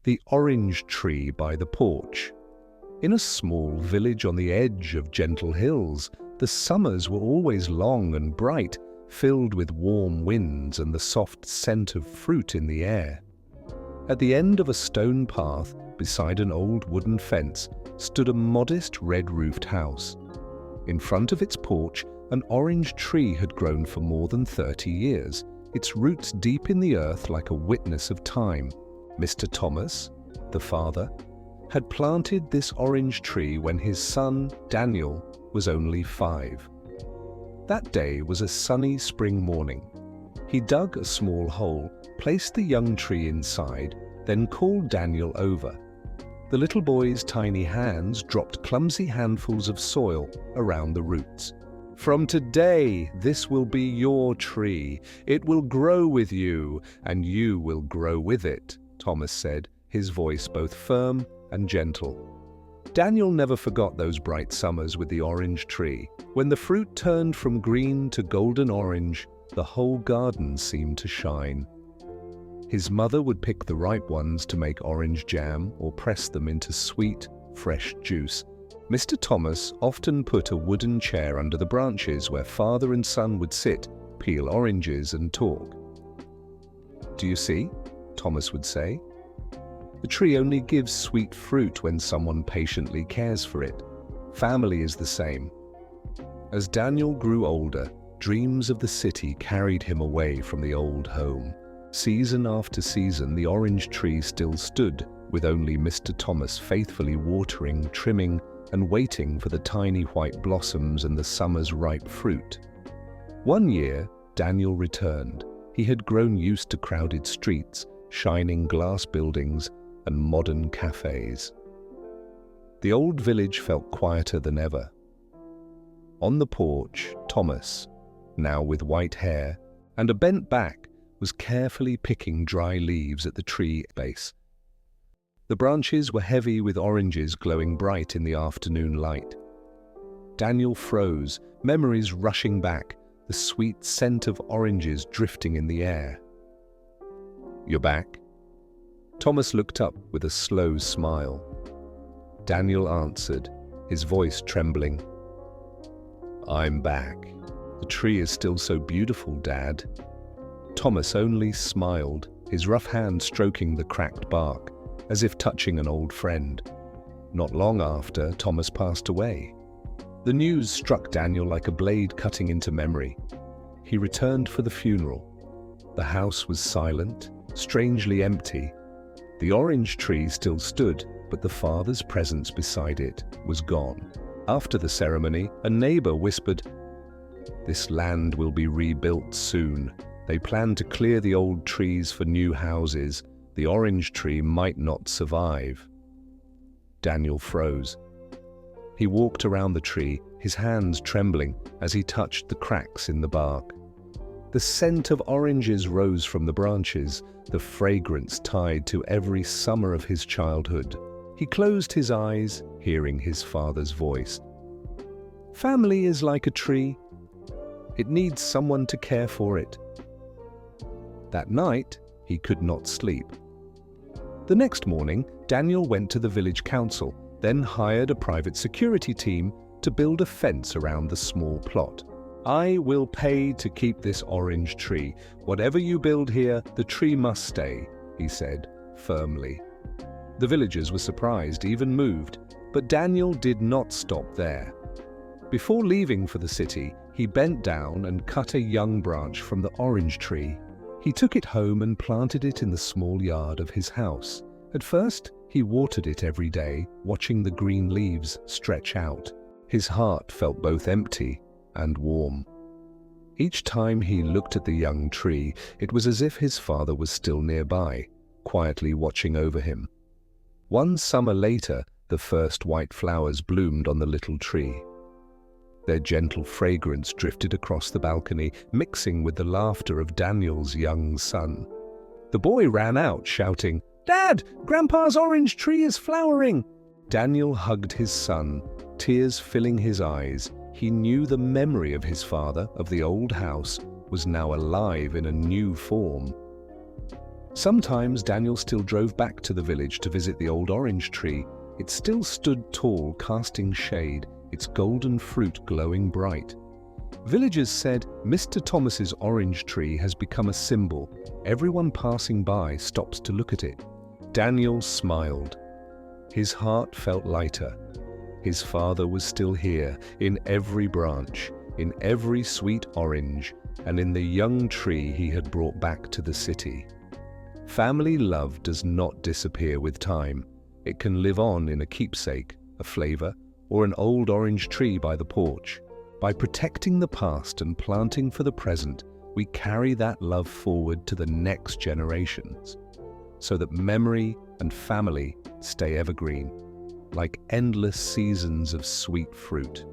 The orange tree by the porch. In a small village on the edge of gentle hills, the summers were always long and bright, filled with warm winds and the soft scent of fruit in the air. At the end of a stone path, beside an old wooden fence, stood a modest red-roofed house. In front of its porch, an orange tree had grown for more than 30 years, its roots deep in the earth like a witness of time. Mr. Thomas, the father, had planted this orange tree when his son, Daniel, was only 5. That day was a sunny spring morning. He dug a small hole, placed the young tree inside, then called Daniel over. The little boy's tiny hands dropped clumsy handfuls of soil around the roots. "From today, this will be your tree. It will grow with you, and you will grow with it," Thomas said, his voice both firm and gentle. Daniel never forgot those bright summers with the orange tree. When the fruit turned from green to golden orange, the whole garden seemed to shine. His mother would pick the ripe ones to make orange jam or press them into sweet, fresh juice. Mr. Thomas often put a wooden chair under the branches where father and son would sit, peel oranges and talk. "Do you see?" Thomas would say. "The tree only gives sweet fruit when someone patiently cares for it. Family is the same." As Daniel grew older, dreams of the city carried him away from the old home. Season after season, the orange tree still stood, with only Mr. Thomas faithfully watering, trimming, and waiting for the tiny white blossoms and the summer's ripe fruit. One year, Daniel returned. He had grown used to crowded streets, shining glass buildings, and modern cafes. The old village felt quieter than ever. On the porch, Thomas, now with white hair and a bent back, was carefully picking dry leaves at the tree base. The branches were heavy with oranges glowing bright in the afternoon light. Daniel froze, memories rushing back, the sweet scent of oranges drifting in the air. "You're back?" Thomas looked up with a slow smile. Daniel answered, his voice trembling. "I'm back. The tree is still so beautiful, Dad." Thomas only smiled, his rough hand stroking the cracked bark, as if touching an old friend. Not long after, Thomas passed away. The news struck Daniel like a blade cutting into memory. He returned for the funeral. The house was silent, strangely empty. The orange tree still stood, but the father's presence beside it was gone. After the ceremony, a neighbor whispered, "This land will be rebuilt soon. They plan to clear the old trees for new houses. The orange tree might not survive." Daniel froze. He walked around the tree, his hands trembling as he touched the cracks in the bark. The scent of oranges rose from the branches, the fragrance tied to every summer of his childhood. He closed his eyes, hearing his father's voice. "Family is like a tree. It needs someone to care for it." That night, he could not sleep. The next morning, Daniel went to the village council, then hired a private security team to build a fence around the small plot. "I will pay to keep this orange tree. Whatever you build here, the tree must stay," he said, firmly. The villagers were surprised, even moved, but Daniel did not stop there. Before leaving for the city, he bent down and cut a young branch from the orange tree. He took it home and planted it in the small yard of his house. At first, he watered it every day, watching the green leaves stretch out. His heart felt both empty and warm. Each time he looked at the young tree, it was as if his father was still nearby, quietly watching over him. One summer later, the first white flowers bloomed on the little tree. Their gentle fragrance drifted across the balcony, mixing with the laughter of Daniel's young son. The boy ran out, shouting, "Dad, Grandpa's orange tree is flowering!" Daniel hugged his son, tears filling his eyes. He knew the memory of his father, of the old house, was now alive in a new form. Sometimes Daniel still drove back to the village to visit the old orange tree. It still stood tall, casting shade, its golden fruit glowing bright. Villagers said Mr. Thomas's orange tree has become a symbol. Everyone passing by stops to look at it. Daniel smiled. His heart felt lighter. His father was still here, in every branch, in every sweet orange, and in the young tree he had brought back to the city. Family love does not disappear with time. It can live on in a keepsake, a flavor, or an old orange tree by the porch. By protecting the past and planting for the present, we carry that love forward to the next generations, so that memory and family stay evergreen, like endless seasons of sweet fruit.